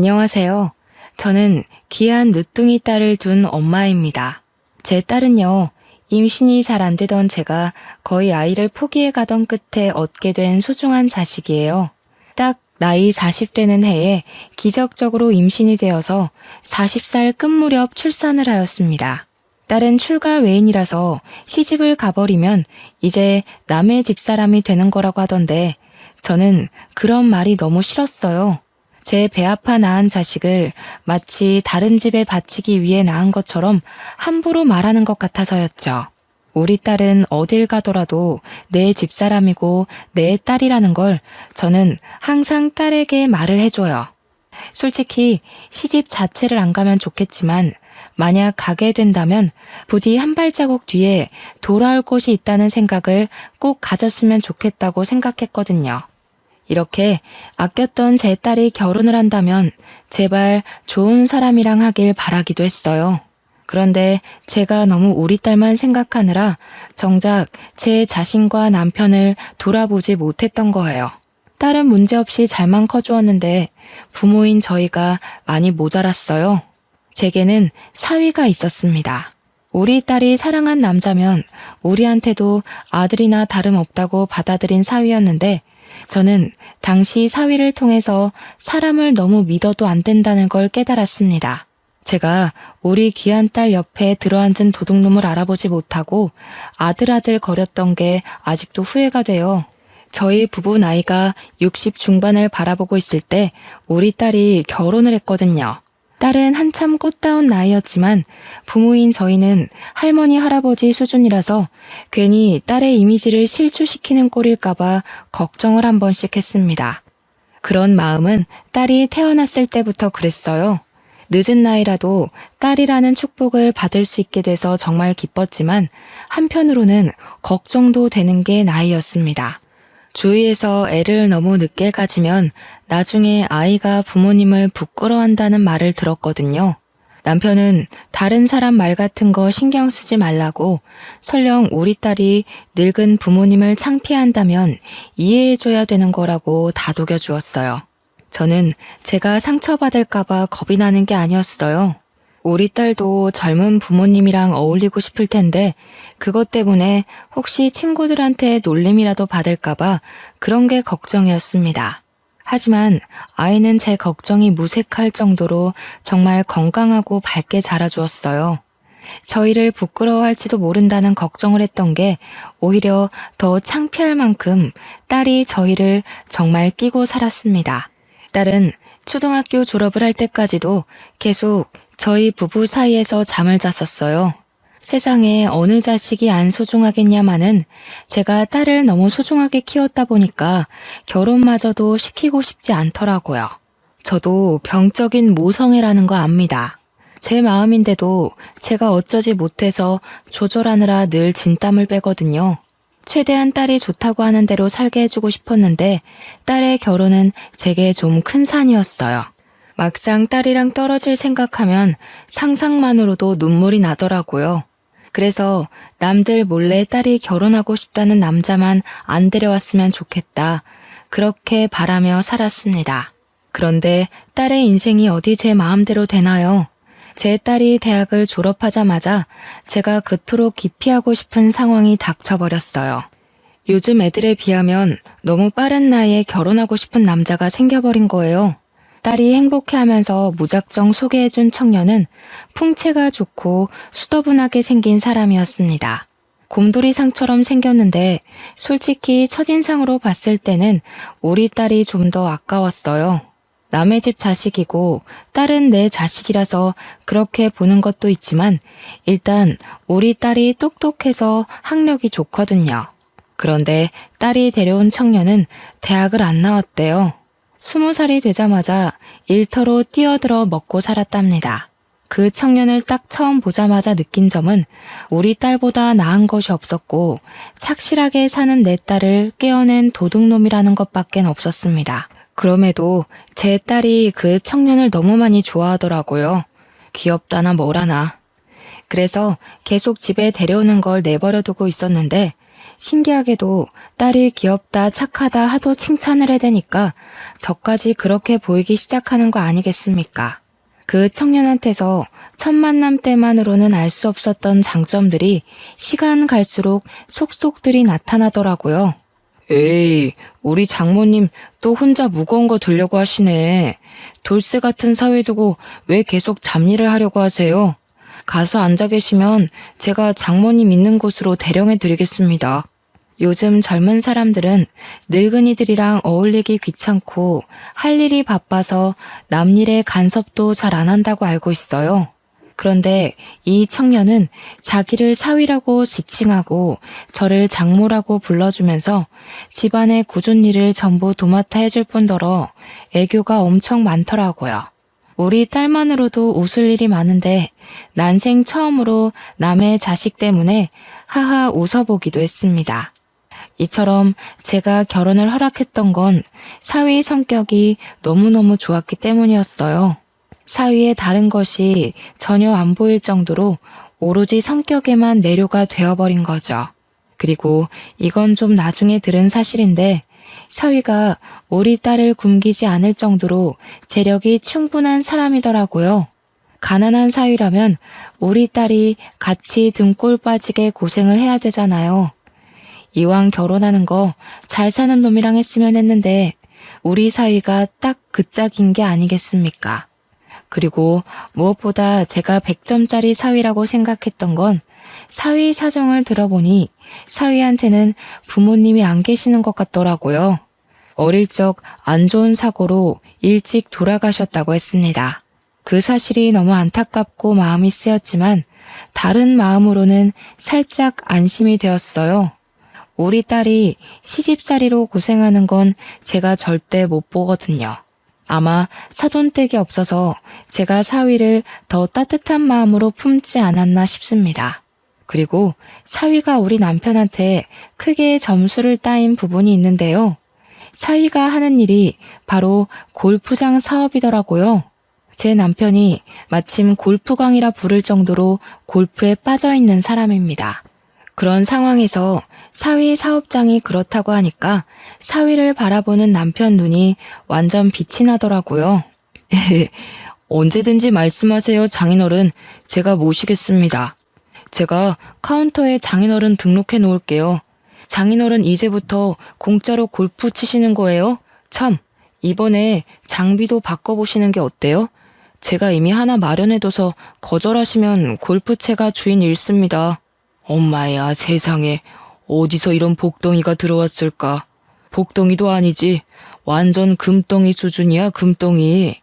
안녕하세요. 저는 귀한 늦둥이 딸을 둔 엄마입니다. 제 딸은요, 임신이 잘 안 되던 제가 거의 아이를 포기해 가던 끝에 얻게 된 소중한 자식이에요. 딱 나이 40 되는 해에 기적적으로 임신이 되어서 40살 끝 무렵 출산을 하였습니다. 딸은 출가 외인이라서 시집을 가버리면 이제 남의 집사람이 되는 거라고 하던데 저는 그런 말이 너무 싫었어요. 제 배 아파 낳은 자식을 마치 다른 집에 바치기 위해 낳은 것처럼 함부로 말하는 것 같아서였죠. 우리 딸은 어딜 가더라도 내 집사람이고 내 딸이라는 걸 저는 항상 딸에게 말을 해줘요. 솔직히 시집 자체를 안 가면 좋겠지만 만약 가게 된다면 부디 한 발자국 뒤에 돌아올 곳이 있다는 생각을 꼭 가졌으면 좋겠다고 생각했거든요. 이렇게 아꼈던 제 딸이 결혼을 한다면 제발 좋은 사람이랑 하길 바라기도 했어요. 그런데 제가 너무 우리 딸만 생각하느라 정작 제 자신과 남편을 돌아보지 못했던 거예요. 딸은 문제없이 잘만 커주었는데 부모인 저희가 많이 모자랐어요. 제게는 사위가 있었습니다. 우리 딸이 사랑한 남자면 우리한테도 아들이나 다름없다고 받아들인 사위였는데 저는 당시 사위를 통해서 사람을 너무 믿어도 안 된다는 걸 깨달았습니다. 제가 우리 귀한 딸 옆에 들어앉은 도둑놈을 알아보지 못하고 아들아들 거렸던 게 아직도 후회가 돼요. 저희 부부 나이가 60 중반을 바라보고 있을 때 우리 딸이 결혼을 했거든요. 딸은 한참 꽃다운 나이였지만 부모인 저희는 할머니 할아버지 수준이라서 괜히 딸의 이미지를 실추시키는 꼴일까봐 걱정을 한 번씩 했습니다. 그런 마음은 딸이 태어났을 때부터 그랬어요. 늦은 나이라도 딸이라는 축복을 받을 수 있게 돼서 정말 기뻤지만 한편으로는 걱정도 되는 게 나이였습니다. 주위에서 애를 너무 늦게 가지면 나중에 아이가 부모님을 부끄러워한다는 말을 들었거든요. 남편은 다른 사람 말 같은 거 신경 쓰지 말라고 설령 우리 딸이 늙은 부모님을 창피한다면 이해해줘야 되는 거라고 다독여 주었어요. 저는 제가 상처받을까봐 겁이 나는 게 아니었어요. 우리 딸도 젊은 부모님이랑 어울리고 싶을 텐데 그것 때문에 혹시 친구들한테 놀림이라도 받을까봐 그런 게 걱정이었습니다. 하지만 아이는 제 걱정이 무색할 정도로 정말 건강하고 밝게 자라주었어요. 저희를 부끄러워할지도 모른다는 걱정을 했던 게 오히려 더 창피할 만큼 딸이 저희를 정말 끼고 살았습니다. 딸은 초등학교 졸업을 할 때까지도 계속 저희 부부 사이에서 잠을 잤었어요. 세상에 어느 자식이 안 소중하겠냐마는 제가 딸을 너무 소중하게 키웠다 보니까 결혼마저도 시키고 싶지 않더라고요. 저도 병적인 모성애라는 거 압니다. 제 마음인데도 제가 어쩌지 못해서 조절하느라 늘 진땀을 빼거든요. 최대한 딸이 좋다고 하는 대로 살게 해주고 싶었는데 딸의 결혼은 제게 좀 큰 산이었어요. 막상 딸이랑 떨어질 생각하면 상상만으로도 눈물이 나더라고요. 그래서 남들 몰래 딸이 결혼하고 싶다는 남자만 안 데려왔으면 좋겠다. 그렇게 바라며 살았습니다. 그런데 딸의 인생이 어디 제 마음대로 되나요? 제 딸이 대학을 졸업하자마자 제가 그토록 기피하고 싶은 상황이 닥쳐버렸어요. 요즘 애들에 비하면 너무 빠른 나이에 결혼하고 싶은 남자가 생겨버린 거예요. 딸이 행복해하면서 무작정 소개해준 청년은 풍채가 좋고 수더분하게 생긴 사람이었습니다. 곰돌이상처럼 생겼는데 솔직히 첫인상으로 봤을 때는 우리 딸이 좀 더 아까웠어요. 남의 집 자식이고 딸은 내 자식이라서 그렇게 보는 것도 있지만 일단 우리 딸이 똑똑해서 학력이 좋거든요. 그런데 딸이 데려온 청년은 대학을 안 나왔대요. 20살이 되자마자 일터로 뛰어들어 먹고 살았답니다. 그 청년을 딱 처음 보자마자 느낀 점은 우리 딸보다 나은 것이 없었고 착실하게 사는 내 딸을 깨어낸 도둑놈이라는 것밖엔 없었습니다. 그럼에도 제 딸이 그 청년을 너무 많이 좋아하더라고요. 귀엽다나 뭐라나. 그래서 계속 집에 데려오는 걸 내버려 두고 있었는데 신기하게도 딸이 귀엽다, 착하다 하도 칭찬을 해대니까 저까지 그렇게 보이기 시작하는 거 아니겠습니까? 그 청년한테서 첫 만남 때만으로는 알 수 없었던 장점들이 시간 갈수록 속속들이 나타나더라고요. 에이, 우리 장모님 또 혼자 무거운 거 들려고 하시네. 돌쇠 같은 사위 두고 왜 계속 잡일을 하려고 하세요? 가서 앉아 계시면 제가 장모님 있는 곳으로 대령해 드리겠습니다. 요즘 젊은 사람들은 늙은이들이랑 어울리기 귀찮고 할 일이 바빠서 남 일에 간섭도 잘 안 한다고 알고 있어요. 그런데 이 청년은 자기를 사위라고 지칭하고 저를 장모라고 불러주면서 집안의 굳은 일을 전부 도맡아 해줄 뿐더러 애교가 엄청 많더라고요. 우리 딸만으로도 웃을 일이 많은데 난생 처음으로 남의 자식 때문에 하하 웃어보기도 했습니다. 이처럼 제가 결혼을 허락했던 건 사위 성격이 너무너무 좋았기 때문이었어요. 사위의 다른 것이 전혀 안 보일 정도로 오로지 성격에만 매료가 되어버린 거죠. 그리고 이건 좀 나중에 들은 사실인데 사위가 우리 딸을 굶기지 않을 정도로 재력이 충분한 사람이더라고요. 가난한 사위라면 우리 딸이 같이 등골 빠지게 고생을 해야 되잖아요. 이왕 결혼하는 거 잘 사는 놈이랑 했으면 했는데 우리 사위가 딱 그 짝인 게 아니겠습니까? 그리고 무엇보다 제가 100점짜리 사위라고 생각했던 건 사위 사정을 들어보니 사위한테는 부모님이 안 계시는 것 같더라고요. 어릴 적 안 좋은 사고로 일찍 돌아가셨다고 했습니다. 그 사실이 너무 안타깝고 마음이 쓰였지만 다른 마음으로는 살짝 안심이 되었어요. 우리 딸이 시집살이로 고생하는 건 제가 절대 못 보거든요. 아마 사돈댁이 없어서 제가 사위를 더 따뜻한 마음으로 품지 않았나 싶습니다. 그리고 사위가 우리 남편한테 크게 점수를 따인 부분이 있는데요. 사위가 하는 일이 바로 골프장 사업이더라고요. 제 남편이 마침 골프광이라 부를 정도로 골프에 빠져 있는 사람입니다. 그런 상황에서 사위 사업장이 그렇다고 하니까 사위를 바라보는 남편 눈이 완전 빛이 나더라고요. 언제든지 말씀하세요, 장인어른. 제가 모시겠습니다. 제가 카운터에 장인어른 등록해 놓을게요. 장인어른 이제부터 공짜로 골프 치시는 거예요? 참, 이번에 장비도 바꿔보시는 게 어때요? 제가 이미 하나 마련해둬서 거절하시면 골프채가 주인 잃습니다. 엄마야, 세상에. 어디서 이런 복덩이가 들어왔을까? 복덩이도 아니지. 완전 금덩이 수준이야, 금덩이.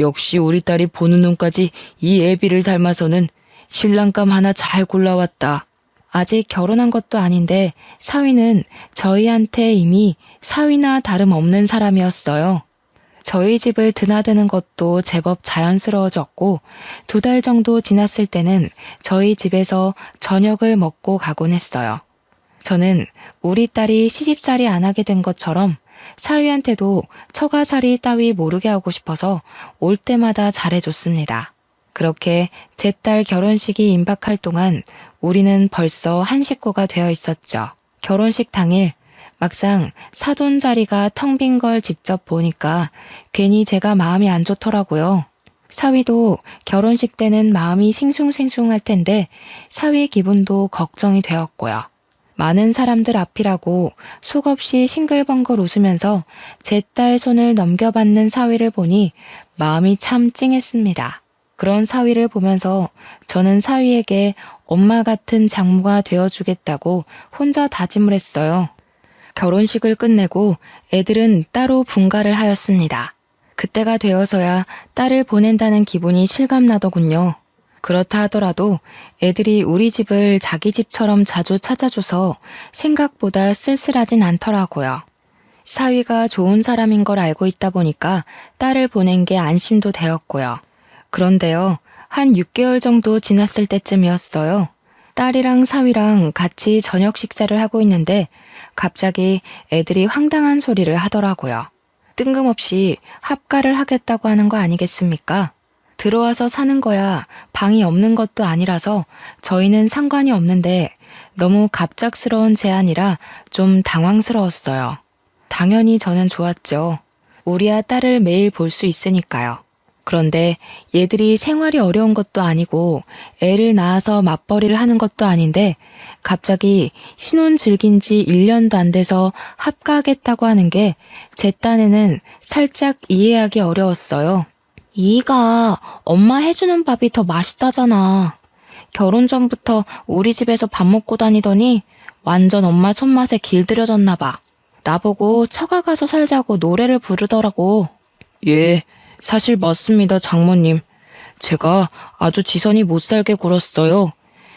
역시 우리 딸이 보는 눈까지 이 애비를 닮아서는 신랑감 하나 잘 골라왔다. 아직 결혼한 것도 아닌데 사위는 저희한테 이미 사위나 다름없는 사람이었어요. 저희 집을 드나드는 것도 제법 자연스러워졌고 2달 정도 지났을 때는 저희 집에서 저녁을 먹고 가곤 했어요. 저는 우리 딸이 시집살이 안 하게 된 것처럼 사위한테도 처가살이 따위 모르게 하고 싶어서 올 때마다 잘해줬습니다. 그렇게 제 딸 결혼식이 임박할 동안 우리는 벌써 한 식구가 되어 있었죠. 결혼식 당일 막상 사돈 자리가 텅 빈 걸 직접 보니까 괜히 제가 마음이 안 좋더라고요. 사위도 결혼식 때는 마음이 싱숭생숭할 텐데 사위 기분도 걱정이 되었고요. 많은 사람들 앞이라고 속없이 싱글벙글 웃으면서 제 딸 손을 넘겨받는 사위를 보니 마음이 참 찡했습니다. 그런 사위를 보면서 저는 사위에게 엄마 같은 장모가 되어주겠다고 혼자 다짐을 했어요. 결혼식을 끝내고 애들은 따로 분가를 하였습니다. 그때가 되어서야 딸을 보낸다는 기분이 실감나더군요. 그렇다 하더라도 애들이 우리 집을 자기 집처럼 자주 찾아줘서 생각보다 쓸쓸하진 않더라고요. 사위가 좋은 사람인 걸 알고 있다 보니까 딸을 보낸 게 안심도 되었고요. 그런데요, 한 6개월 정도 지났을 때쯤이었어요. 딸이랑 사위랑 같이 저녁 식사를 하고 있는데 갑자기 애들이 황당한 소리를 하더라고요. 뜬금없이 합가를 하겠다고 하는 거 아니겠습니까? 들어와서 사는 거야 방이 없는 것도 아니라서 저희는 상관이 없는데 너무 갑작스러운 제안이라 좀 당황스러웠어요. 당연히 저는 좋았죠. 우리와 딸을 매일 볼 수 있으니까요. 그런데 얘들이 생활이 어려운 것도 아니고 애를 낳아서 맞벌이를 하는 것도 아닌데 갑자기 신혼 즐긴 지 1년도 안 돼서 합가하겠다고 하는 게 제 딴에는 살짝 이해하기 어려웠어요. 이가 엄마 해주는 밥이 더 맛있다잖아. 결혼 전부터 우리 집에서 밥 먹고 다니더니 완전 엄마 손맛에 길들여졌나 봐. 나보고 처가 가서 살자고 노래를 부르더라고. 예, 사실 맞습니다, 장모님. 제가 아주 지선이 못 살게 굴었어요.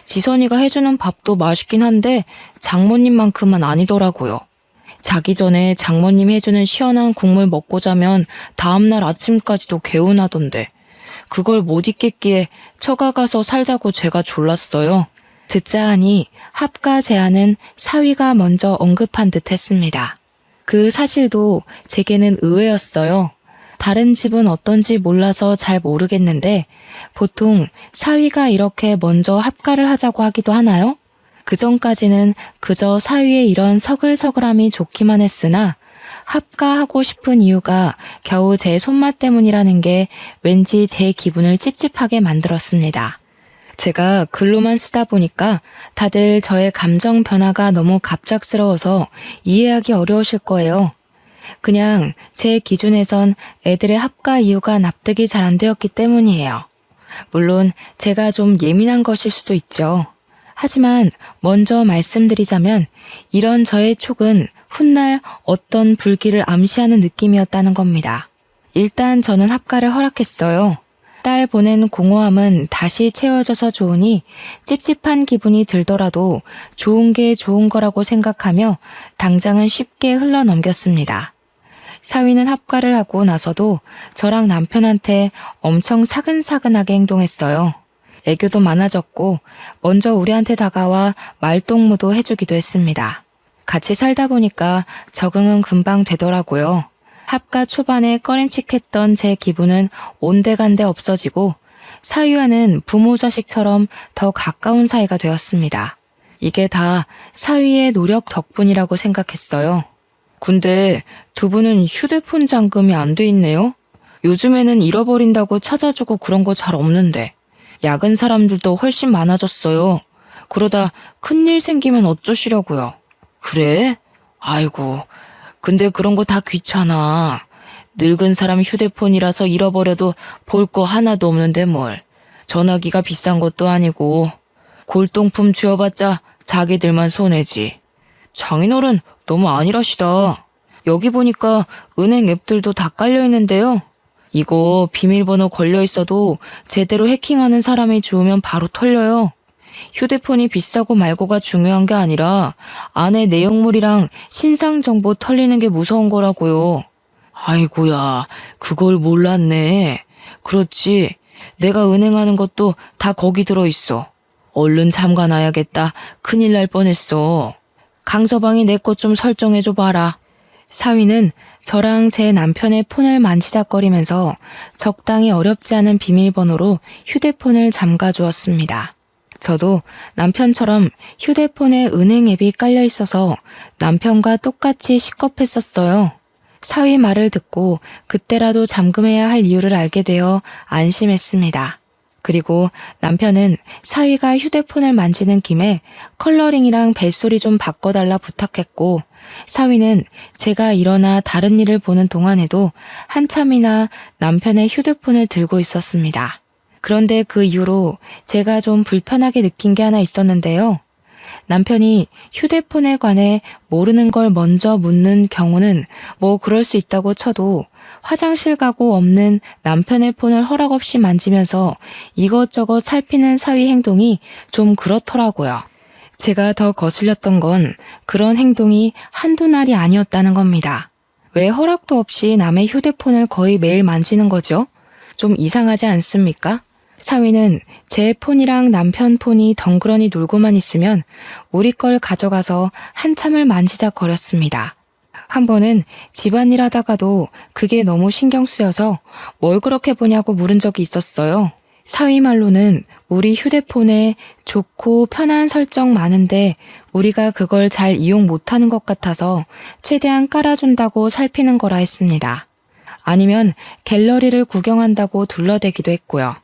지선이가 해주는 밥도 맛있긴 한데 장모님만큼은 아니더라고요. 자기 전에 장모님 해주는 시원한 국물 먹고 자면 다음날 아침까지도 개운하던데 그걸 못 잊겠기에 처가 가서 살자고 제가 졸랐어요. 듣자 하니 합가 제안은 사위가 먼저 언급한 듯 했습니다. 그 사실도 제게는 의외였어요. 다른 집은 어떤지 몰라서 잘 모르겠는데 보통 사위가 이렇게 먼저 합가를 하자고 하기도 하나요? 그전까지는 그저 사위의 이런 서글서글함이 좋기만 했으나 합가하고 싶은 이유가 겨우 제 손맛 때문이라는 게 왠지 제 기분을 찝찝하게 만들었습니다. 제가 글로만 쓰다 보니까 다들 저의 감정 변화가 너무 갑작스러워서 이해하기 어려우실 거예요. 그냥 제 기준에선 애들의 합가 이유가 납득이 잘 안 되었기 때문이에요. 물론 제가 좀 예민한 것일 수도 있죠. 하지만 먼저 말씀드리자면 이런 저의 촉은 훗날 어떤 불길을 암시하는 느낌이었다는 겁니다. 일단 저는 합가를 허락했어요. 딸 보낸 공허함은 다시 채워져서 좋으니 찝찝한 기분이 들더라도 좋은 게 좋은 거라고 생각하며 당장은 쉽게 흘러넘겼습니다. 사위는 합가를 하고 나서도 저랑 남편한테 엄청 사근사근하게 행동했어요. 애교도 많아졌고 먼저 우리한테 다가와 말동무도 해주기도 했습니다. 같이 살다 보니까 적응은 금방 되더라고요. 합가 초반에 꺼림칙했던 제 기분은 온데간데 없어지고 사위와는 부모 자식처럼 더 가까운 사이가 되었습니다. 이게 다 사위의 노력 덕분이라고 생각했어요. 근데 두 분은 휴대폰 잠금이 안 돼 있네요? 요즘에는 잃어버린다고 찾아주고 그런 거 잘 없는데. 야근 사람들도 훨씬 많아졌어요. 그러다 큰일 생기면 어쩌시려고요. 그래? 아이고, 근데 그런 거 다 귀찮아. 늙은 사람 휴대폰이라서 잃어버려도 볼 거 하나도 없는데 뭘. 전화기가 비싼 것도 아니고 골동품 쥐어봤자 자기들만 손해지. 장인어른 너무 안일하시다. 여기 보니까 은행 앱들도 다 깔려있는데요. 이거 비밀번호 걸려있어도 제대로 해킹하는 사람이 주우면 바로 털려요. 휴대폰이 비싸고 말고가 중요한 게 아니라 안에 내용물이랑 신상 정보 털리는 게 무서운 거라고요. 아이고야, 그걸 몰랐네. 그렇지, 내가 은행하는 것도 다 거기 들어있어. 얼른 잠가놔야겠다. 큰일 날 뻔했어. 강서방이 내 것 좀 설정해줘 봐라. 사위는 저랑 제 남편의 폰을 만지작거리면서 적당히 어렵지 않은 비밀번호로 휴대폰을 잠가주었습니다. 저도 남편처럼 휴대폰에 은행 앱이 깔려 있어서 남편과 똑같이 식겁했었어요. 사위 말을 듣고 그때라도 잠금해야 할 이유를 알게 되어 안심했습니다. 그리고 남편은 사위가 휴대폰을 만지는 김에 컬러링이랑 벨소리 좀 바꿔달라 부탁했고 사위는 제가 일어나 다른 일을 보는 동안에도 한참이나 남편의 휴대폰을 들고 있었습니다. 그런데 그 이후로 제가 좀 불편하게 느낀 게 하나 있었는데요. 남편이 휴대폰에 관해 모르는 걸 먼저 묻는 경우는 뭐 그럴 수 있다고 쳐도 화장실 가고 없는 남편의 폰을 허락 없이 만지면서 이것저것 살피는 사위 행동이 좀 그렇더라고요. 제가 더 거슬렸던 건 그런 행동이 한두 날이 아니었다는 겁니다. 왜 허락도 없이 남의 휴대폰을 거의 매일 만지는 거죠? 좀 이상하지 않습니까? 사위는 제 폰이랑 남편 폰이 덩그러니 놀고만 있으면 우리 걸 가져가서 한참을 만지작거렸습니다. 한 번은 집안일 하다가도 그게 너무 신경 쓰여서 뭘 그렇게 보냐고 물은 적이 있었어요. 사위 말로는 우리 휴대폰에 좋고 편한 설정 많은데 우리가 그걸 잘 이용 못하는 것 같아서 최대한 깔아준다고 살피는 거라 했습니다. 아니면 갤러리를 구경한다고 둘러대기도 했고요.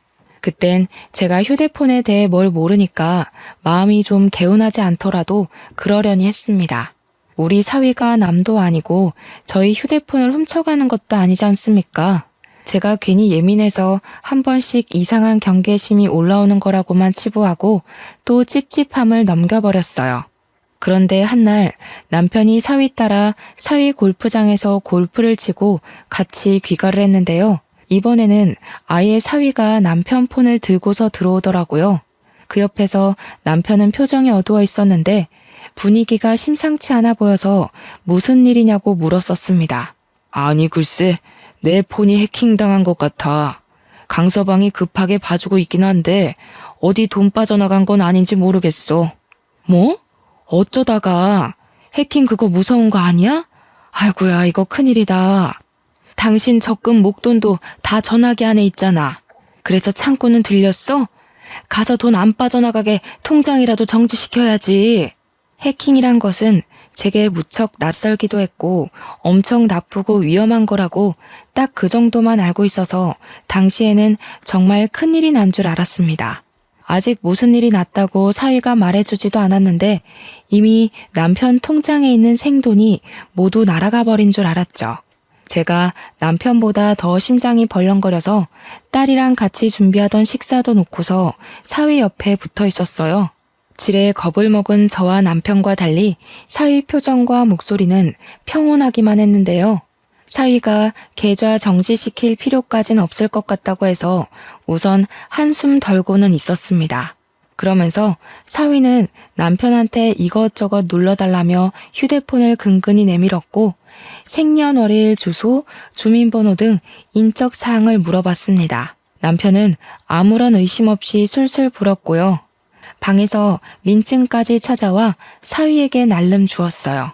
그땐 제가 휴대폰에 대해 뭘 모르니까 마음이 좀 개운하지 않더라도 그러려니 했습니다. 우리 사위가 남도 아니고 저희 휴대폰을 훔쳐가는 것도 아니지 않습니까? 제가 괜히 예민해서 한 번씩 이상한 경계심이 올라오는 거라고만 치부하고 또 찝찝함을 넘겨버렸어요. 그런데 한날 남편이 사위 따라 사위 골프장에서 골프를 치고 같이 귀가를 했는데요. 이번에는 아예 사위가 남편 폰을 들고서 들어오더라고요. 그 옆에서 남편은 표정이 어두워 있었는데 분위기가 심상치 않아 보여서 무슨 일이냐고 물었었습니다. 아니 글쎄, 내 폰이 해킹당한 것 같아. 강서방이 급하게 봐주고 있긴 한데 어디 돈 빠져나간 건 아닌지 모르겠어. 뭐? 어쩌다가? 해킹 그거 무서운 거 아니야? 아이고야, 이거 큰일이다. 당신 적금 목돈도 다 전화기 안에 있잖아. 그래서 창고는 들렸어? 가서 돈 안 빠져나가게 통장이라도 정지시켜야지. 해킹이란 것은 제게 무척 낯설기도 했고 엄청 나쁘고 위험한 거라고 딱 그 정도만 알고 있어서 당시에는 정말 큰일이 난 줄 알았습니다. 아직 무슨 일이 났다고 사위가 말해주지도 않았는데 이미 남편 통장에 있는 생돈이 모두 날아가 버린 줄 알았죠. 제가 남편보다 더 심장이 벌렁거려서 딸이랑 같이 준비하던 식사도 놓고서 사위 옆에 붙어 있었어요. 지레 겁을 먹은 저와 남편과 달리 사위 표정과 목소리는 평온하기만 했는데요. 사위가 계좌 정지시킬 필요까진 없을 것 같다고 해서 우선 한숨 덜고는 있었습니다. 그러면서 사위는 남편한테 이것저것 눌러달라며 휴대폰을 근근히 내밀었고 생년월일, 주소, 주민번호 등 인적 사항을 물어봤습니다. 남편은 아무런 의심 없이 술술 불었고요. 방에서 민증까지 찾아와 사위에게 날름 주었어요.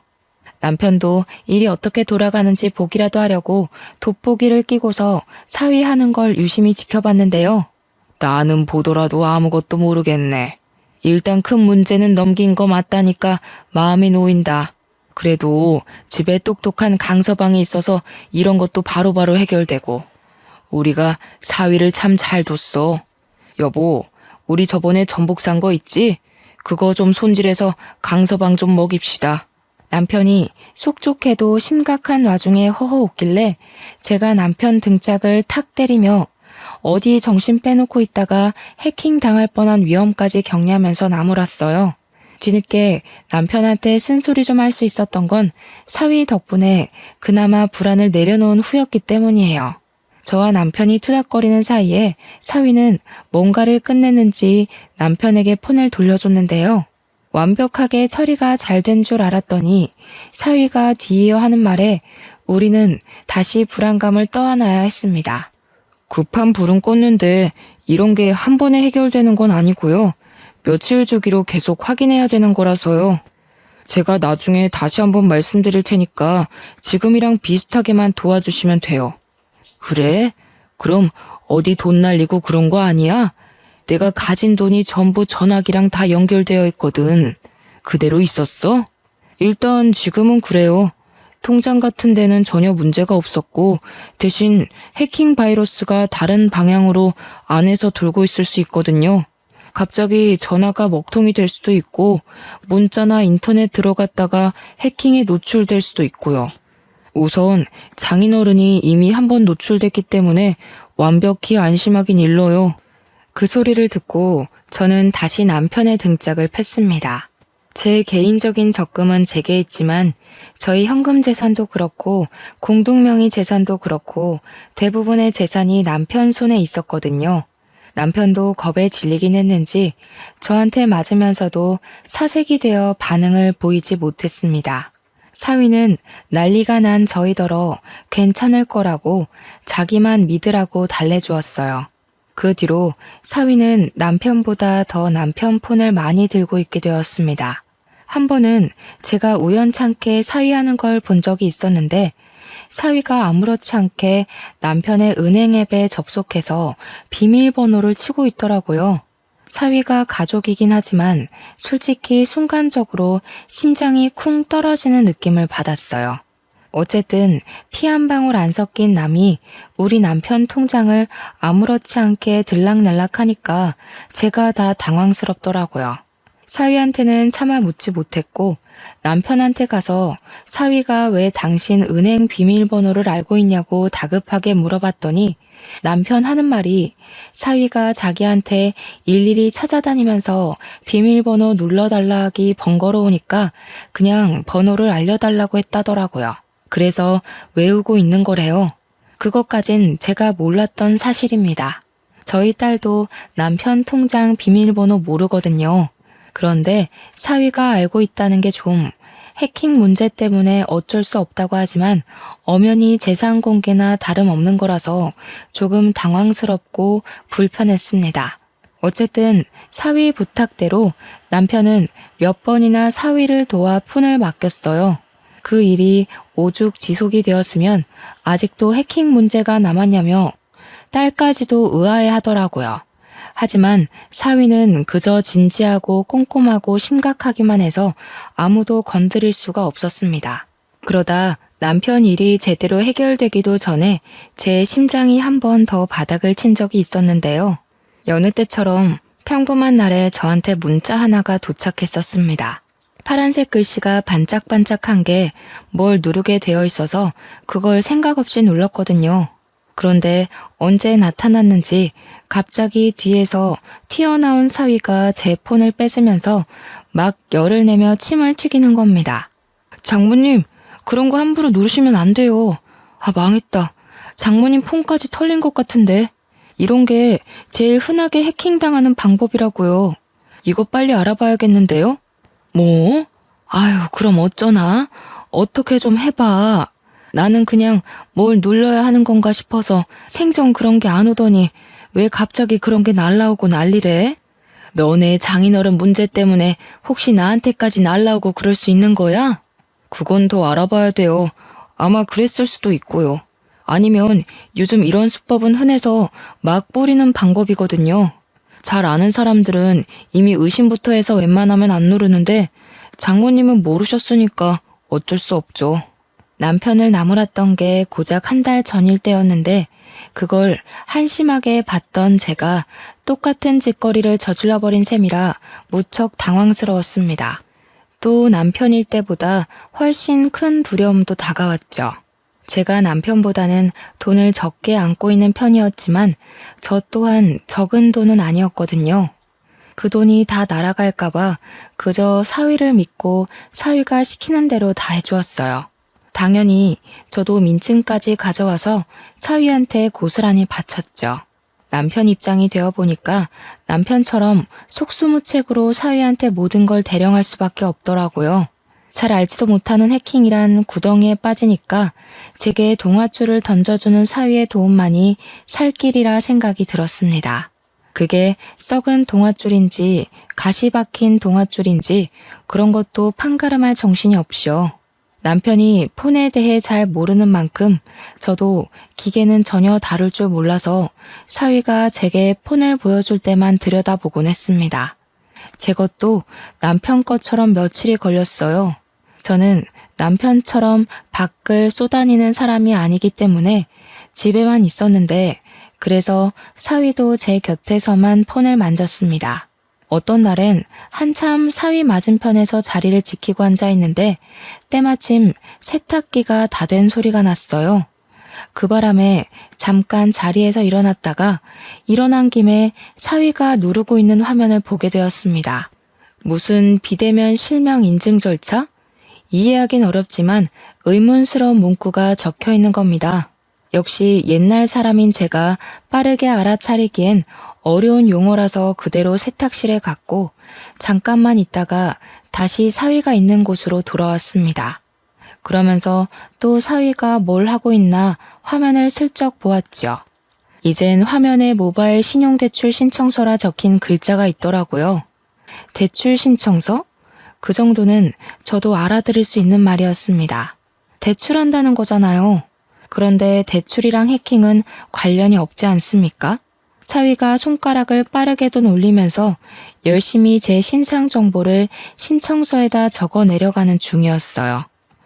남편도 일이 어떻게 돌아가는지 보기라도 하려고 돋보기를 끼고서 사위 하는 걸 유심히 지켜봤는데요. 나는 보더라도 아무것도 모르겠네. 일단 큰 문제는 넘긴 거 맞다니까 마음이 놓인다. 그래도 집에 똑똑한 강서방이 있어서 이런 것도 바로바로 해결되고. 우리가 사위를 참 잘 뒀어. 여보, 우리 저번에 전복 산 거 있지? 그거 좀 손질해서 강서방 좀 먹입시다. 남편이 속촉해도 심각한 와중에 허허 웃길래 제가 남편 등짝을 탁 때리며 어디 정신 빼놓고 있다가 해킹 당할 뻔한 위험까지 경례하면서 나무랐어요. 뒤늦게 남편한테 쓴소리 좀 할 수 있었던 건 사위 덕분에 그나마 불안을 내려놓은 후였기 때문이에요. 저와 남편이 투닥거리는 사이에 사위는 뭔가를 끝냈는지 남편에게 폰을 돌려줬는데요. 완벽하게 처리가 잘 된 줄 알았더니 사위가 뒤이어 하는 말에 우리는 다시 불안감을 떠안아야 했습니다. 급한 불은 껐는데 이런 게 한 번에 해결되는 건 아니고요. 며칠 주기로 계속 확인해야 되는 거라서요. 제가 나중에 다시 한번 말씀드릴 테니까 지금이랑 비슷하게만 도와주시면 돼요. 그래? 그럼 어디 돈 날리고 그런 거 아니야? 내가 가진 돈이 전부 전화기랑 다 연결되어 있거든. 그대로 있었어? 일단 지금은 그래요. 통장 같은 데는 전혀 문제가 없었고 대신 해킹 바이러스가 다른 방향으로 안에서 돌고 있을 수 있거든요. 갑자기 전화가 먹통이 될 수도 있고 문자나 인터넷 들어갔다가 해킹에 노출될 수도 있고요. 우선 장인어른이 이미 한 번 노출됐기 때문에 완벽히 안심하긴 일러요. 그 소리를 듣고 저는 다시 남편의 등짝을 팼습니다. 제 개인적인 적금은 제게 있지만 저희 현금 재산도 그렇고 공동명의 재산도 그렇고 대부분의 재산이 남편 손에 있었거든요. 남편도 겁에 질리긴 했는지 저한테 맞으면서도 사색이 되어 반응을 보이지 못했습니다. 사위는 난리가 난 저희더러 괜찮을 거라고 자기만 믿으라고 달래주었어요. 그 뒤로 사위는 남편보다 더 남편 폰을 많이 들고 있게 되었습니다. 한 번은 제가 우연찮게 사위하는 걸 본 적이 있었는데 사위가 아무렇지 않게 남편의 은행 앱에 접속해서 비밀번호를 치고 있더라고요. 사위가 가족이긴 하지만 솔직히 순간적으로 심장이 쿵 떨어지는 느낌을 받았어요. 어쨌든 피 한 방울 안 섞인 남이 우리 남편 통장을 아무렇지 않게 들락날락하니까 제가 다 당황스럽더라고요. 사위한테는 차마 묻지 못했고 남편한테 가서 사위가 왜 당신 은행 비밀번호를 알고 있냐고 다급하게 물어봤더니 남편 하는 말이 사위가 자기한테 일일이 찾아다니면서 비밀번호 눌러달라 하기 번거로우니까 그냥 번호를 알려달라고 했다더라고요. 그래서 외우고 있는 거래요. 그것까진 제가 몰랐던 사실입니다. 저희 딸도 남편 통장 비밀번호 모르거든요. 그런데 사위가 알고 있다는 게 좀 해킹 문제 때문에 어쩔 수 없다고 하지만 엄연히 재산 공개나 다름없는 거라서 조금 당황스럽고 불편했습니다. 어쨌든 사위 부탁대로 남편은 몇 번이나 사위를 도와 폰을 맡겼어요. 그 일이 오죽 지속이 되었으면 아직도 해킹 문제가 남았냐며 딸까지도 의아해하더라고요. 하지만 사위는 그저 진지하고 꼼꼼하고 심각하기만 해서 아무도 건드릴 수가 없었습니다. 그러다 남편 일이 제대로 해결되기도 전에 제 심장이 한 번 더 바닥을 친 적이 있었는데요. 여느 때처럼 평범한 날에 저한테 문자 하나가 도착했었습니다. 파란색 글씨가 반짝반짝한 게 뭘 누르게 되어 있어서 그걸 생각 없이 눌렀거든요. 그런데 언제 나타났는지 갑자기 뒤에서 튀어나온 사위가 제 폰을 뺏으면서 막 열을 내며 침을 튀기는 겁니다. 장모님, 그런 거 함부로 누르시면 안 돼요. 아, 망했다. 장모님 폰까지 털린 것 같은데. 이런 게 제일 흔하게 해킹당하는 방법이라고요. 이거 빨리 알아봐야겠는데요? 뭐? 아유, 그럼 어쩌나? 어떻게 좀 해봐. 나는 그냥 뭘 눌러야 하는 건가 싶어서 생전 그런 게 안 오더니 왜 갑자기 그런 게 날라오고 난리래? 너네 장인어른 문제 때문에 혹시 나한테까지 날라오고 그럴 수 있는 거야? 그건 더 알아봐야 돼요. 아마 그랬을 수도 있고요. 아니면 요즘 이런 수법은 흔해서 막 뿌리는 방법이거든요. 잘 아는 사람들은 이미 의심부터 해서 웬만하면 안 누르는데 장모님은 모르셨으니까 어쩔 수 없죠. 남편을 나무랐던 게 고작 한 달 전일 때였는데 그걸 한심하게 봤던 제가 똑같은 짓거리를 저질러버린 셈이라 무척 당황스러웠습니다. 또 남편일 때보다 훨씬 큰 두려움도 다가왔죠. 제가 남편보다는 돈을 적게 안고 있는 편이었지만 저 또한 적은 돈은 아니었거든요. 그 돈이 다 날아갈까봐 그저 사위를 믿고 사위가 시키는 대로 다 해주었어요. 당연히 저도 민증까지 가져와서 사위한테 고스란히 바쳤죠. 남편 입장이 되어보니까 남편처럼 속수무책으로 사위한테 모든 걸 대령할 수밖에 없더라고요. 잘 알지도 못하는 해킹이란 구덩이에 빠지니까 제게 동아줄을 던져주는 사위의 도움만이 살 길이라 생각이 들었습니다. 그게 썩은 동아줄인지 가시 박힌 동아줄인지 그런 것도 판가름할 정신이 없이요. 남편이 폰에 대해 잘 모르는 만큼 저도 기계는 전혀 다룰 줄 몰라서 사위가 제게 폰을 보여줄 때만 들여다보곤 했습니다. 제 것도 남편 것처럼 며칠이 걸렸어요. 저는 남편처럼 밖을 쏘다니는 사람이 아니기 때문에 집에만 있었는데 그래서 사위도 제 곁에서만 폰을 만졌습니다. 어떤 날엔 한참 사위 맞은편에서 자리를 지키고 앉아 있는데 때마침 세탁기가 다 된 소리가 났어요. 그 바람에 잠깐 자리에서 일어났다가 일어난 김에 사위가 누르고 있는 화면을 보게 되었습니다. 무슨 비대면 실명 인증 절차? 이해하긴 어렵지만 의문스러운 문구가 적혀 있는 겁니다. 역시 옛날 사람인 제가 빠르게 알아차리기엔 어려운 용어라서 그대로 세탁실에 갔고 잠깐만 있다가 다시 사위가 있는 곳으로 돌아왔습니다. 그러면서 또 사위가 뭘 하고 있나 화면을 슬쩍 보았죠. 이젠 화면에 모바일 신용대출 신청서라 적힌 글자가 있더라고요. 대출 신청서? 그 정도는 저도 알아들을 수 있는 말이었습니다. 대출한다는 거잖아요. 그런데 대출이랑 해킹은 관련이 없지 않습니까? 사위가 손가락을 빠르게도 놀리면서 열심히 제 신상 정보를 신청서에다 적어 내려가는 중이었어요.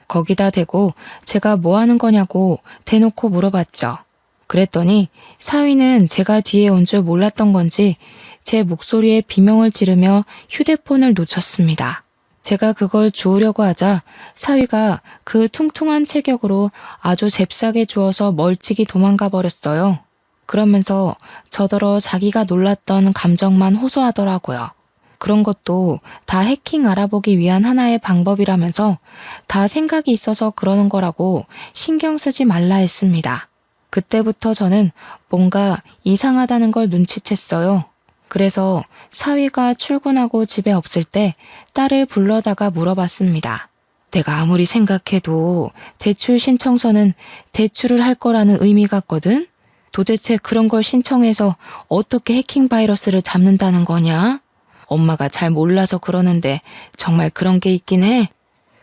거기다 대고 제가 뭐 하는 거냐고 대놓고 물어봤죠. 그랬더니 사위는 제가 뒤에 온 줄 몰랐던 건지 제 목소리에 비명을 지르며 휴대폰을 놓쳤습니다. 제가 그걸 주우려고 하자 사위가 그 퉁퉁한 체격으로 아주 잽싸게 주워서 멀찍이 도망가 버렸어요. 그러면서 저더러 자기가 놀랐던 감정만 호소하더라고요. 그런 것도 다 해킹 알아보기 위한 하나의 방법이라면서 다 생각이 있어서 그러는 거라고 신경 쓰지 말라 했습니다. 그때부터 저는 뭔가 이상하다는 걸 눈치챘어요. 그래서 사위가 출근하고 집에 없을 때 딸을 불러다가 물어봤습니다. 내가 아무리 생각해도 대출 신청서는 대출을 할 거라는 의미 같거든? 도대체 그런 걸 신청해서 어떻게 해킹 바이러스를 잡는다는 거냐? 엄마가 잘 몰라서 그러는데 정말 그런 게 있긴 해?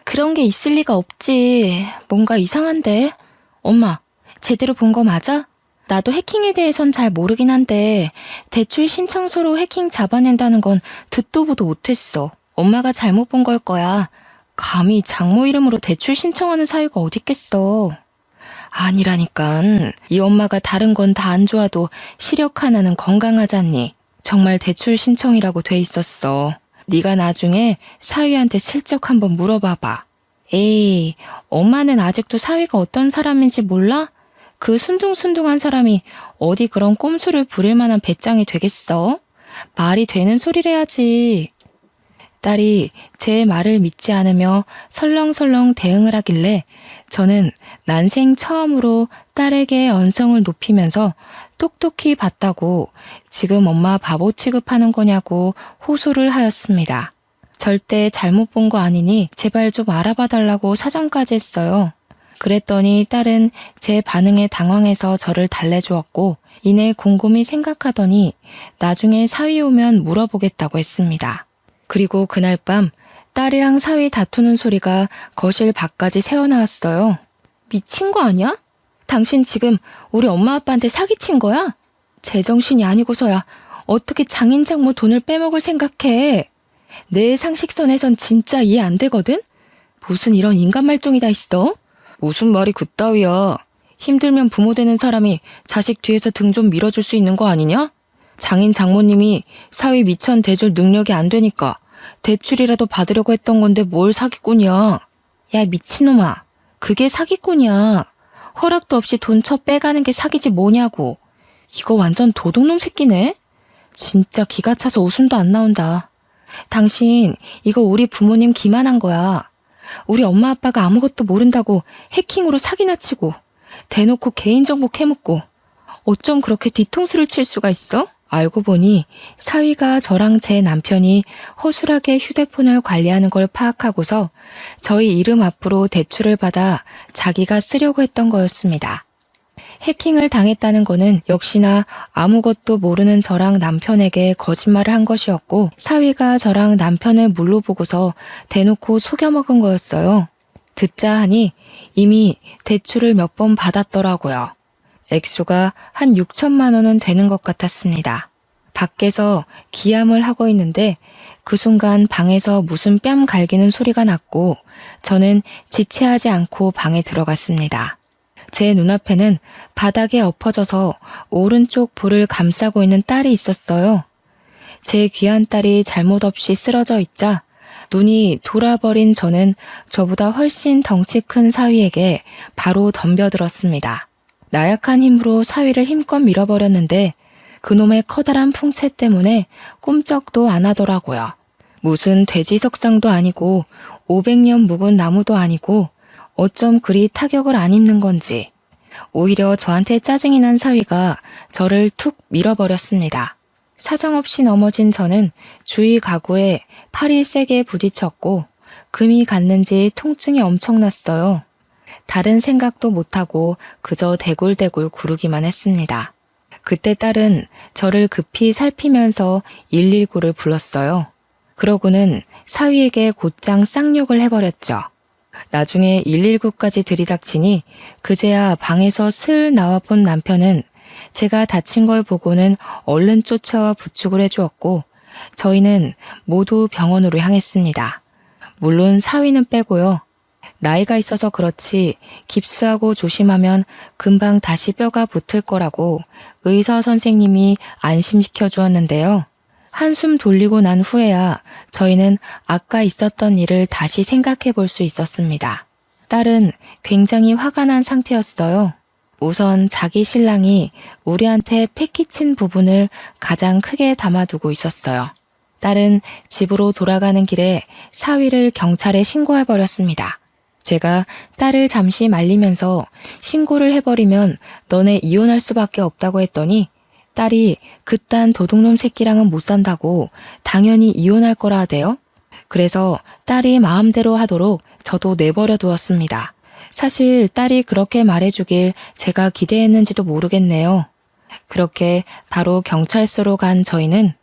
그런 게 있을 리가 없지. 뭔가 이상한데? 엄마, 제대로 본 거 맞아? 나도 해킹에 대해선 잘 모르긴 한데 대출 신청서로 해킹 잡아낸다는 건 듣도 보도 못했어. 엄마가 잘못 본 걸 거야. 감히 장모 이름으로 대출 신청하는 사유가 어딨겠어. 아니라니깐. 이 엄마가 다른 건 다 안 좋아도 시력 하나는 건강하잖니. 정말 대출 신청이라고 돼 있었어. 네가 나중에 사위한테 슬쩍 한번 물어봐봐. 에이, 엄마는 아직도 사위가 어떤 사람인지 몰라? 그 순둥순둥한 사람이 어디 그런 꼼수를 부릴 만한 배짱이 되겠어? 말이 되는 소리를 해야지. 딸이 제 말을 믿지 않으며 설렁설렁 대응을 하길래 저는 난생 처음으로 딸에게 언성을 높이면서 똑똑히 봤다고 지금 엄마 바보 취급하는 거냐고 호소를 하였습니다. 절대 잘못 본 거 아니니 제발 좀 알아봐 달라고 사정까지 했어요. 그랬더니 딸은 제 반응에 당황해서 저를 달래주었고 이내 곰곰이 생각하더니 나중에 사위 오면 물어보겠다고 했습니다. 그리고 그날 밤 딸이랑 사위 다투는 소리가 거실 밖까지 새어나왔어요. 미친 거 아니야? 당신 지금 우리 엄마 아빠한테 사기친 거야? 제정신이 아니고서야 어떻게 장인 장모 돈을 빼먹을 생각해? 내 상식선에선 진짜 이해 안 되거든? 무슨 이런 인간 말종이 다 있어? 무슨 말이 그따위야. 힘들면 부모 되는 사람이 자식 뒤에서 등 좀 밀어줄 수 있는 거 아니냐? 장인 장모님이 사위 미천 대줄 능력이 안 되니까 대출이라도 받으려고 했던 건데 뭘 사기꾼이야. 야 미친놈아. 그게 사기꾼이야. 허락도 없이 돈 쳐 빼가는 게 사기지 뭐냐고. 이거 완전 도둑놈 새끼네. 진짜 기가 차서 웃음도 안 나온다. 당신 이거 우리 부모님 기만한 거야. 우리 엄마 아빠가 아무것도 모른다고 해킹으로 사기나 치고 대놓고 개인정보 캐묻고 어쩜 그렇게 뒤통수를 칠 수가 있어? 알고 보니 사위가 저랑 제 남편이 허술하게 휴대폰을 관리하는 걸 파악하고서 저희 이름 앞으로 대출을 받아 자기가 쓰려고 했던 거였습니다. 해킹을 당했다는 거는 역시나 아무것도 모르는 저랑 남편에게 거짓말을 한 것이었고 사위가 저랑 남편을 물로 보고서 대놓고 속여먹은 거였어요. 듣자 하니 이미 대출을 몇 번 받았더라고요. 액수가 한 6천만 원은 되는 것 같았습니다. 밖에서 기함을 하고 있는데 그 순간 방에서 무슨 뺨 갈기는 소리가 났고 저는 지체하지 않고 방에 들어갔습니다. 제 눈앞에는 바닥에 엎어져서 오른쪽 볼을 감싸고 있는 딸이 있었어요. 제 귀한 딸이 잘못 없이 쓰러져 있자 눈이 돌아버린 저는 저보다 훨씬 덩치 큰 사위에게 바로 덤벼들었습니다. 나약한 힘으로 사위를 힘껏 밀어버렸는데 그놈의 커다란 풍채 때문에 꼼짝도 안 하더라고요. 무슨 돼지 석상도 아니고 500년 묵은 나무도 아니고 어쩜 그리 타격을 안 입는 건지 오히려 저한테 짜증이 난 사위가 저를 툭 밀어버렸습니다. 사정없이 넘어진 저는 주위 가구에 팔이 세게 부딪혔고 금이 갔는지 통증이 엄청났어요. 다른 생각도 못하고 그저 대굴대굴 구르기만 했습니다. 그때 딸은 저를 급히 살피면서 119를 불렀어요. 그러고는 사위에게 곧장 쌍욕을 해버렸죠. 나중에 119까지 들이닥치니 그제야 방에서 슬 나와 본 남편은 제가 다친 걸 보고는 얼른 쫓아와 부축을 해주었고 저희는 모두 병원으로 향했습니다. 물론 사위는 빼고요. 나이가 있어서 그렇지 깁스하고 조심하면 금방 다시 뼈가 붙을 거라고 의사 선생님이 안심시켜 주었는데요. 한숨 돌리고 난 후에야 저희는 아까 있었던 일을 다시 생각해 볼 수 있었습니다. 딸은 굉장히 화가 난 상태였어요. 우선 자기 신랑이 우리한테 패기친 부분을 가장 크게 담아두고 있었어요. 딸은 집으로 돌아가는 길에 사위를 경찰에 신고해버렸습니다. 제가 딸을 잠시 말리면서 신고를 해버리면 너네 이혼할 수밖에 없다고 했더니 딸이 그딴 도둑놈 새끼랑은 못 산다고 당연히 이혼할 거라 하대요. 그래서 딸이 마음대로 하도록 저도 내버려 두었습니다. 사실 딸이 그렇게 말해주길 제가 기대했는지도 모르겠네요. 그렇게 바로 경찰서로 간 저희는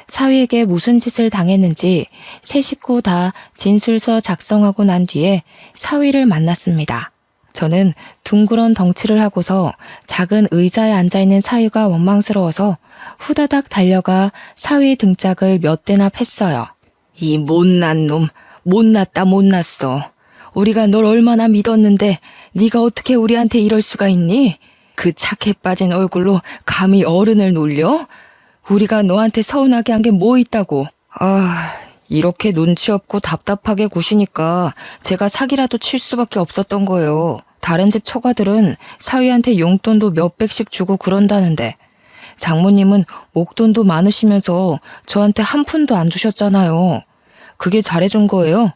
사위에게 무슨 짓을 당했는지 세 식구 다 진술서 작성하고 난 뒤에 사위를 만났습니다. 저는 둥그런 덩치를 하고서 작은 의자에 앉아있는 사위가 원망스러워서 후다닥 달려가 사위 등짝을 몇 대나 팼어요. 이 못난 놈, 못났다 못났어. 우리가 널 얼마나 믿었는데 네가 어떻게 우리한테 이럴 수가 있니? 그 착해 빠진 얼굴로 감히 어른을 놀려? 우리가 너한테 서운하게 한 게 뭐 있다고. 이렇게 눈치 없고 답답하게 구시니까 제가 사기라도 칠 수밖에 없었던 거예요. 다른 집 처가들은 사위한테 용돈도 몇백씩 주고 그런다는데 장모님은 목돈도 많으시면서 저한테 한 푼도 안 주셨잖아요. 그게 잘해준 거예요.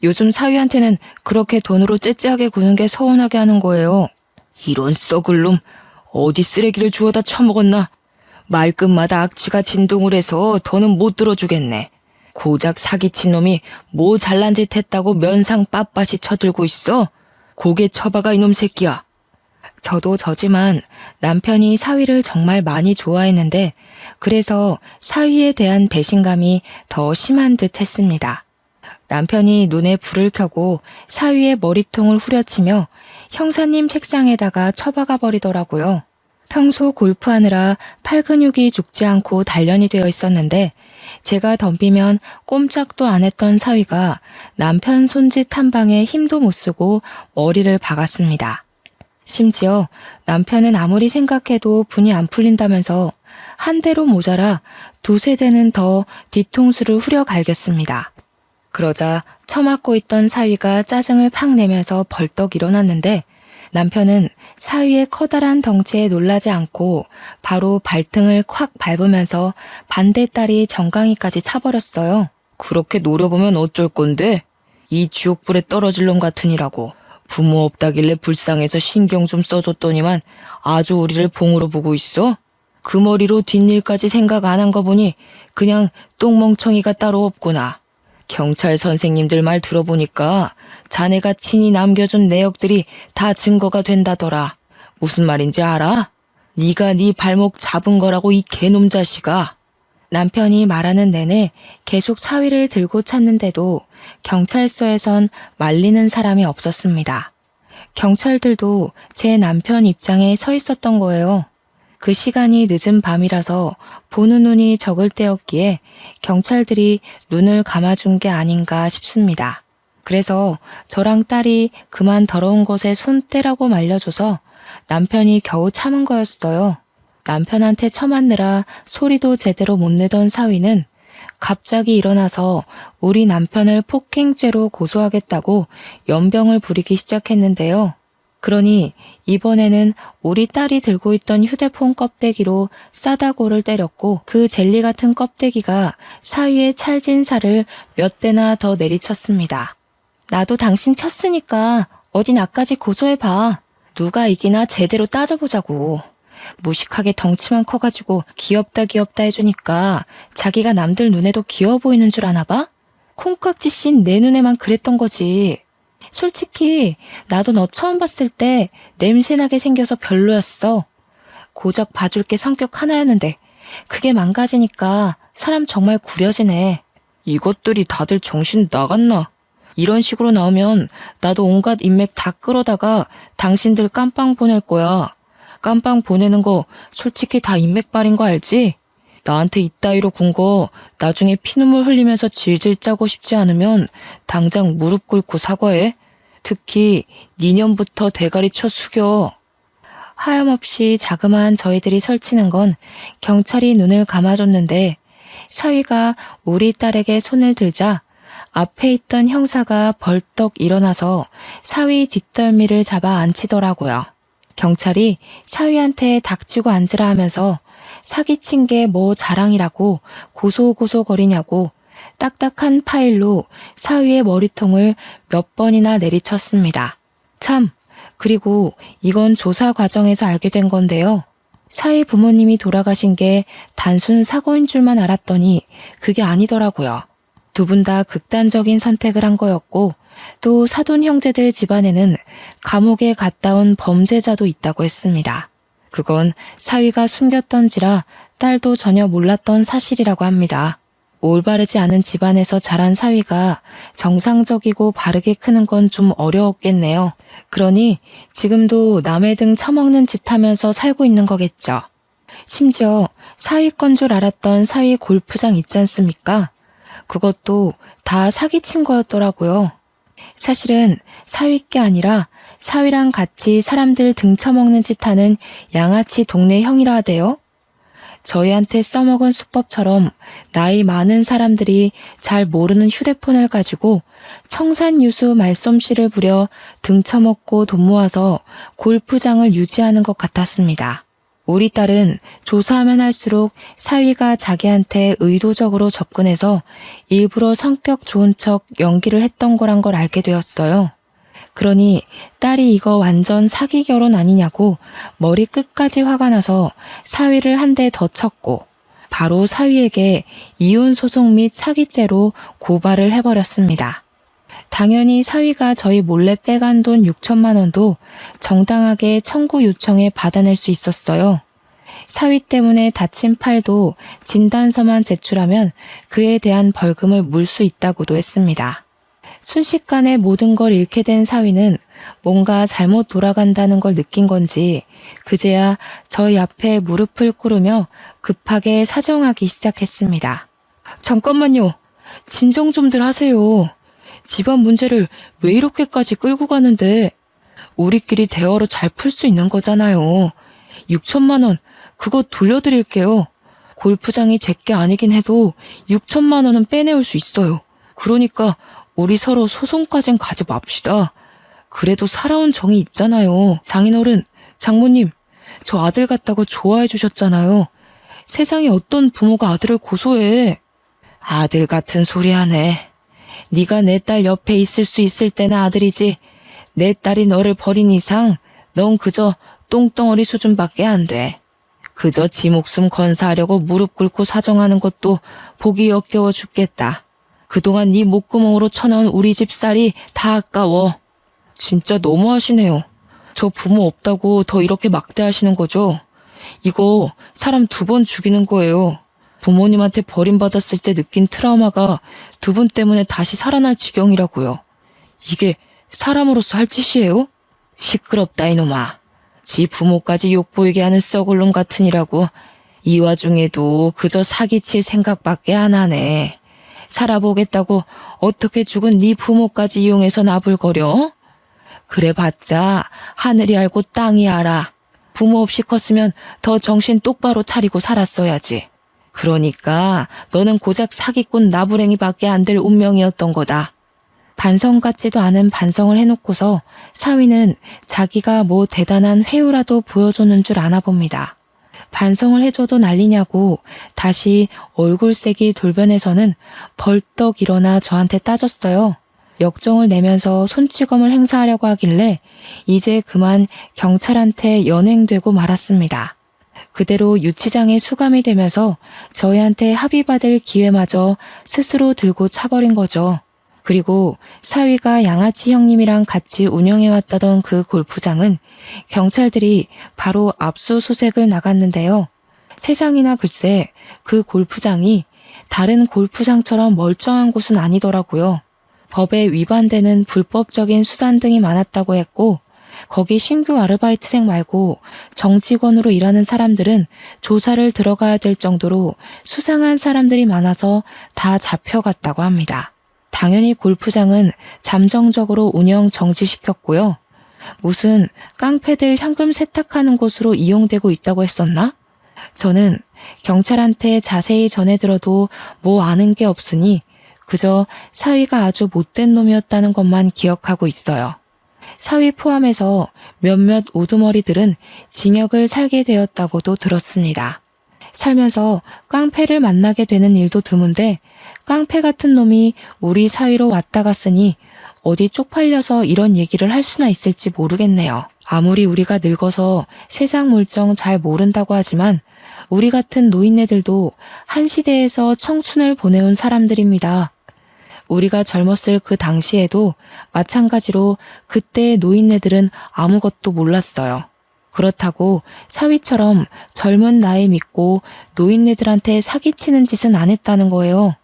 요즘 사위한테는 그렇게 돈으로 째째하게 구는 게 서운하게 하는 거예요. 이런 썩을 놈, 어디 쓰레기를 주워다 처먹었나? 말끝마다 악취가 진동을 해서 더는 못 들어주겠네. 고작 사기친 놈이 뭐 잘난 짓 했다고 면상 빳빳이 쳐들고 있어? 고개 쳐박아 이놈 새끼야. 저도 저지만 남편이 사위를 정말 많이 좋아했는데 그래서 사위에 대한 배신감이 더 심한 듯 했습니다. 남편이 눈에 불을 켜고 사위의 머리통을 후려치며 형사님 책상에다가 처박아 버리더라고요. 평소 골프하느라 팔 근육이 죽지 않고 단련이 되어 있었는데 제가 덤비면 꼼짝도 안 했던 사위가 남편 손짓 한 방에 힘도 못 쓰고 머리를 박았습니다. 심지어 남편은 아무리 생각해도 분이 안 풀린다면서 한 대로 모자라 두세 대는 더 뒤통수를 후려 갈겼습니다. 그러자 처맞고 있던 사위가 짜증을 팍 내면서 벌떡 일어났는데 남편은 사위의 커다란 덩치에 놀라지 않고 바로 발등을 콱 밟으면서 반대 딸이 정강이까지 차버렸어요. 그렇게 노려보면 어쩔 건데? 이 지옥불에 떨어질 놈 같으니라고. 부모 없다길래 불쌍해서 신경 좀 써줬더니만 아주 우리를 봉으로 보고 있어? 그 머리로 뒷일까지 생각 안 한 거 보니 그냥 똥멍청이가 따로 없구나. 경찰 선생님들 말 들어보니까 자네가 친히 남겨준 내역들이 다 증거가 된다더라. 무슨 말인지 알아? 네가 네 발목 잡은 거라고 이 개놈 자식아. 남편이 말하는 내내 계속 사위를 들고 찾는데도 경찰서에선 말리는 사람이 없었습니다. 경찰들도 제 남편 입장에 서 있었던 거예요. 그 시간이 늦은 밤이라서 보는 눈이 적을 때였기에 경찰들이 눈을 감아준 게 아닌가 싶습니다. 그래서 저랑 딸이 그만 더러운 것에 손 떼라고 말려줘서 남편이 겨우 참은 거였어요. 남편한테 처맞느라 소리도 제대로 못 내던 사위는 갑자기 일어나서 우리 남편을 폭행죄로 고소하겠다고 연병을 부리기 시작했는데요. 그러니 이번에는 우리 딸이 들고 있던 휴대폰 껍데기로 싸다고를 때렸고 그 젤리 같은 껍데기가 사위의 찰진 살을 몇 대나 더 내리쳤습니다. 나도 당신 쳤으니까 어디 나까지 고소해봐. 누가 이기나 제대로 따져보자고. 무식하게 덩치만 커가지고 귀엽다 해주니까 자기가 남들 눈에도 귀여워 보이는 줄 아나 봐? 콩깍지 씬 내 눈에만 그랬던 거지. 솔직히 나도 너 처음 봤을 때 냄새나게 생겨서 별로였어. 고작 봐줄 게 성격 하나였는데 그게 망가지니까 사람 정말 구려지네. 이것들이 다들 정신 나갔나? 이런 식으로 나오면 나도 온갖 인맥 다 끌어다가 당신들 깜빵 보낼 거야. 깜빵 보내는 거 솔직히 다 인맥발인 거 알지? 나한테 이따위로 군 거 나중에 피눈물 흘리면서 질질 짜고 싶지 않으면 당장 무릎 꿇고 사과해. 특히 니년부터 대가리 쳐 숙여. 하염없이 자그마한 저희들이 설치는 건 경찰이 눈을 감아줬는데 사위가 우리 딸에게 손을 들자 앞에 있던 형사가 벌떡 일어나서 사위 뒷덜미를 잡아 앉히더라고요. 경찰이 사위한테 닥치고 앉으라 하면서 사기친 게 뭐 자랑이라고 고소고소거리냐고 딱딱한 파일로 사위의 머리통을 몇 번이나 내리쳤습니다. 참, 그리고 이건 조사 과정에서 알게 된 건데요. 사위 부모님이 돌아가신 게 단순 사고인 줄만 알았더니 그게 아니더라고요. 두 분 다 극단적인 선택을 한 거였고 또 사돈 형제들 집안에는 감옥에 갔다 온 범죄자도 있다고 했습니다. 그건 사위가 숨겼던지라 딸도 전혀 몰랐던 사실이라고 합니다. 올바르지 않은 집안에서 자란 사위가 정상적이고 바르게 크는 건 좀 어려웠겠네요. 그러니 지금도 남의 등 처먹는 짓 하면서 살고 있는 거겠죠. 심지어 사위 건 줄 알았던 사위 골프장 있지 않습니까? 그것도 다 사기친 거였더라고요. 사실은 사위께 아니라 사위랑 같이 사람들 등쳐먹는 짓 하는 양아치 동네 형이라 하대요. 저희한테 써먹은 수법처럼 나이 많은 사람들이 잘 모르는 휴대폰을 가지고 청산유수 말솜씨를 부려 등쳐먹고 돈 모아서 골프장을 유지하는 것 같았습니다. 우리 딸은 조사하면 할수록 사위가 자기한테 의도적으로 접근해서 일부러 성격 좋은 척 연기를 했던 거란 걸 알게 되었어요. 그러니 딸이 이거 완전 사기 결혼 아니냐고 머리 끝까지 화가 나서 사위를 한 대 더 쳤고 바로 사위에게 이혼 소송 및 사기죄로 고발을 해버렸습니다. 당연히 사위가 저희 몰래 빼간 돈 6천만 원도 정당하게 청구 요청에 받아낼 수 있었어요. 사위 때문에 다친 팔도 진단서만 제출하면 그에 대한 벌금을 물 수 있다고도 했습니다. 순식간에 모든 걸 잃게 된 사위는 뭔가 잘못 돌아간다는 걸 느낀 건지 그제야 저희 앞에 무릎을 꿇으며 급하게 사정하기 시작했습니다. 잠깐만요. 진정 좀들 하세요. 집안 문제를 왜 이렇게까지 끌고 가는데 우리끼리 대화로 잘 풀 수 있는 거잖아요. 6천만 원 그거 돌려드릴게요. 골프장이 제게 아니긴 해도 6천만 원은 빼내올 수 있어요. 그러니까 우리 서로 소송까진 가지 맙시다. 그래도 살아온 정이 있잖아요. 장인어른, 장모님, 저 아들 같다고 좋아해 주셨잖아요. 세상에 어떤 부모가 아들을 고소해. 아들 같은 소리 하네. 네가 내 딸 옆에 있을 수 있을 때나 아들이지. 내 딸이 너를 버린 이상 넌 그저 똥덩어리 수준밖에 안 돼. 그저 지 목숨 건사하려고 무릎 꿇고 사정하는 것도 보기 역겨워 죽겠다. 그동안 네 목구멍으로 쳐넣은 우리 집 쌀이 다 아까워. 진짜 너무하시네요. 저 부모 없다고 더 이렇게 막대하시는 거죠? 이거 사람 2번 죽이는 거예요. 부모님한테 버림받았을 때 느낀 트라우마가 2분 때문에 다시 살아날 지경이라고요. 이게 사람으로서 할 짓이에요? 시끄럽다 이놈아. 지 부모까지 욕보이게 하는 썩을 놈 같으니라고. 이 와중에도 그저 사기칠 생각밖에 안 하네. 살아보겠다고 어떻게 죽은 네 부모까지 이용해서 나불거려? 그래봤자 하늘이 알고 땅이 알아. 부모 없이 컸으면 더 정신 똑바로 차리고 살았어야지. 그러니까 너는 고작 사기꾼 나부랭이밖에 안 될 운명이었던 거다. 반성 같지도 않은 반성을 해놓고서 사위는 자기가 뭐 대단한 회유라도 보여주는 줄 아나 봅니다. 반성을 해줘도 난리냐고 다시 얼굴색이 돌변해서는 벌떡 일어나 저한테 따졌어요. 역정을 내면서 손찌검을 행사하려고 하길래 이제 그만 경찰한테 연행되고 말았습니다. 그대로 유치장에 수감이 되면서 저희한테 합의받을 기회마저 스스로 들고 차버린 거죠. 그리고 사위가 양아치 형님이랑 같이 운영해왔다던 그 골프장은 경찰들이 바로 압수수색을 나갔는데요. 세상이나 글쎄 그 골프장이 다른 골프장처럼 멀쩡한 곳은 아니더라고요. 법에 위반되는 불법적인 수단 등이 많았다고 했고, 거기 신규 아르바이트생 말고 정직원으로 일하는 사람들은 조사를 들어가야 될 정도로 수상한 사람들이 많아서 다 잡혀갔다고 합니다. 당연히 골프장은 잠정적으로 운영 정지시켰고요. 무슨 깡패들 현금 세탁하는 곳으로 이용되고 있다고 했었나? 저는 경찰한테 자세히 전해 들어도 뭐 아는 게 없으니 그저 사위가 아주 못된 놈이었다는 것만 기억하고 있어요. 사위 포함해서 몇몇 우두머리들은 징역을 살게 되었다고도 들었습니다. 살면서 깡패를 만나게 되는 일도 드문데 깡패 같은 놈이 우리 사위로 왔다 갔으니 어디 쪽팔려서 이런 얘기를 할 수나 있을지 모르겠네요. 아무리 우리가 늙어서 세상 물정 잘 모른다고 하지만 우리 같은 노인네들도 한 시대에서 청춘을 보내온 사람들입니다. 우리가 젊었을 그 당시에도 마찬가지로 그때의 노인네들은 아무것도 몰랐어요. 그렇다고 사위처럼 젊은 나이 믿고 노인네들한테 사기치는 짓은 안 했다는 거예요.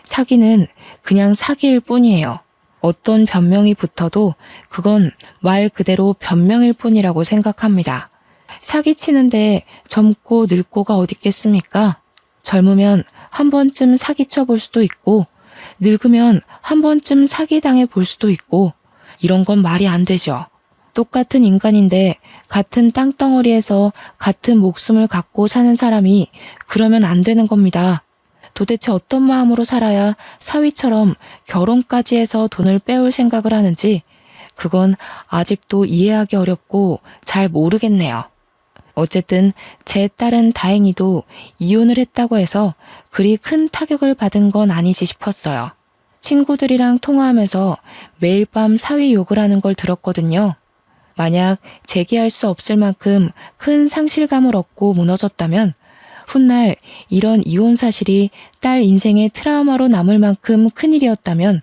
사기는 그냥 사기일 뿐이에요. 어떤 변명이 붙어도 그건 말 그대로 변명일 뿐이라고 생각합니다. 사기치는데 젊고 늙고가 어딨겠습니까? 젊으면 한 번쯤 사기쳐 볼 수도 있고 늙으면 한 번쯤 사기당해 볼 수도 있고 이런 건 말이 안 되죠. 똑같은 인간인데 같은 땅덩어리에서 같은 목숨을 갖고 사는 사람이 그러면 안 되는 겁니다. 도대체 어떤 마음으로 살아야 사위처럼 결혼까지 해서 돈을 빼올 생각을 하는지 그건 아직도 이해하기 어렵고 잘 모르겠네요. 어쨌든 제 딸은 다행히도 이혼을 했다고 해서 그리 큰 타격을 받은 건 아니지 싶었어요. 친구들이랑 통화하면서 매일 밤 사위 욕을 하는 걸 들었거든요. 만약 재기할 수 없을 만큼 큰 상실감을 얻고 무너졌다면 훗날 이런 이혼 사실이 딸 인생의 트라우마로 남을 만큼 큰일이었다면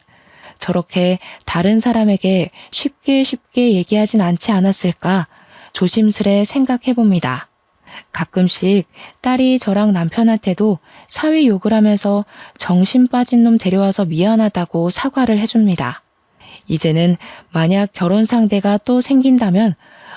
저렇게 다른 사람에게 쉽게 얘기하진 않지 않았을까 조심스레 생각해봅니다. 가끔씩 딸이 저랑 남편한테도 사위 욕을 하면서 정신 빠진 놈 데려와서 미안하다고 사과를 해줍니다. 이제는 만약 결혼 상대가 또 생긴다면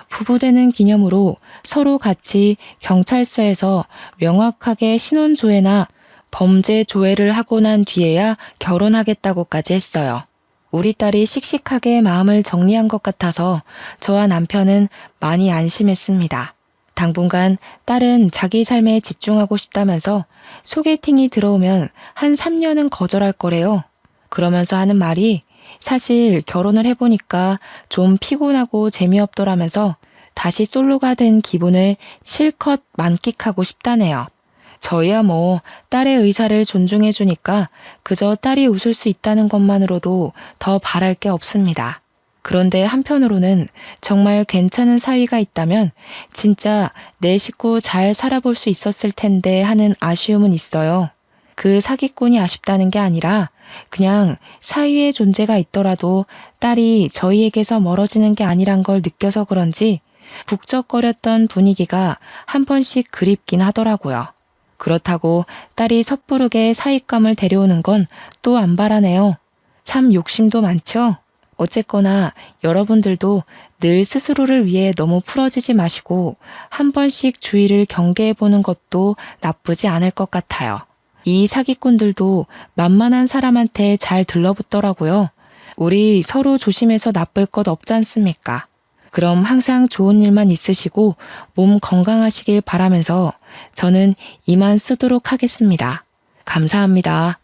부부되는 기념으로 서로 같이 경찰서에서 명확하게 신원조회나 범죄 조회를 하고 난 뒤에야 결혼하겠다고까지 했어요. 우리 딸이 씩씩하게 마음을 정리한 것 같아서 저와 남편은 많이 안심했습니다. 당분간 딸은 자기 삶에 집중하고 싶다면서 소개팅이 들어오면 한 3년은 거절할 거래요. 그러면서 하는 말이 사실 결혼을 해보니까 좀 피곤하고 재미없더라면서 다시 솔로가 된 기분을 실컷 만끽하고 싶다네요. 저희야 뭐 딸의 의사를 존중해주니까 그저 딸이 웃을 수 있다는 것만으로도 더 바랄 게 없습니다. 그런데 한편으로는 정말 괜찮은 사위가 있다면 진짜 내 식구 잘 살아볼 수 있었을 텐데 하는 아쉬움은 있어요. 그 사기꾼이 아쉽다는 게 아니라 그냥 사위의 존재가 있더라도 딸이 저희에게서 멀어지는 게 아니란 걸 느껴서 그런지 북적거렸던 분위기가 한 번씩 그립긴 하더라고요. 그렇다고 딸이 섣부르게 사윗감을 데려오는 건 또 안 바라네요. 참 욕심도 많죠? 어쨌거나 여러분들도 늘 스스로를 위해 너무 풀어지지 마시고 한 번씩 주의를 경계해보는 것도 나쁘지 않을 것 같아요. 이 사기꾼들도 만만한 사람한테 잘 들러붙더라고요. 우리 서로 조심해서 나쁠 것 없지 않습니까? 그럼 항상 좋은 일만 있으시고 몸 건강하시길 바라면서 저는 이만 쓰도록 하겠습니다. 감사합니다.